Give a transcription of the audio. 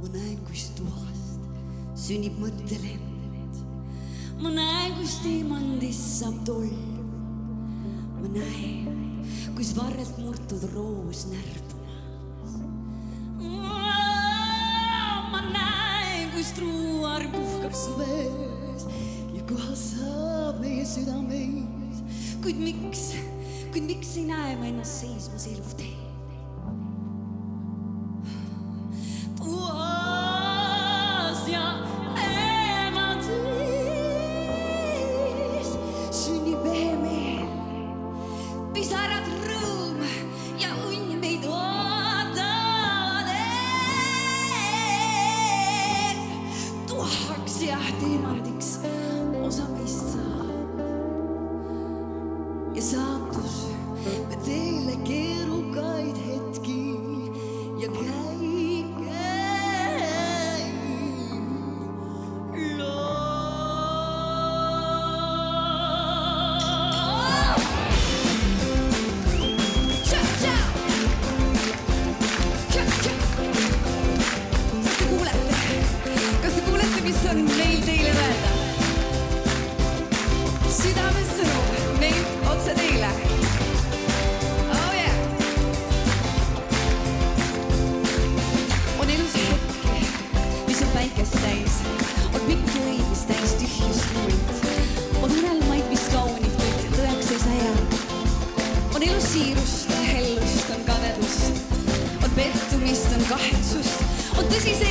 Ma näen, kus tuhast sünnib mõttelend. Ma näen, kus diamandist saab toll. Ma näen, kus varrelt murtud roos närbumas. Ma näen, kus truuar puhkab suves ja kohal saab meie südameis. Kuid miks ei näe ma ennast seismas elu tee? Tuas ja emadis sünnib mehemeel. Pisarad rõõm ja õnn meid ootavad ees. Tuhaks ja diamandiks osa meist saab. Ja saatus me teile keerukaid hetki ja käib loob. Kas te kuulete, mis on meil teile öelda? Südames sõnum meilt otse teile. Oh yeah! On elus hetki, mis on päikest täis. On pikki õid, mis täis tühjust luid. On unelmaid, mis kaunid, kuid tõeks ei saa jää. On elus siirust, on hellust, on kadedust. On pettumist, on kahetsust. On tõsiseid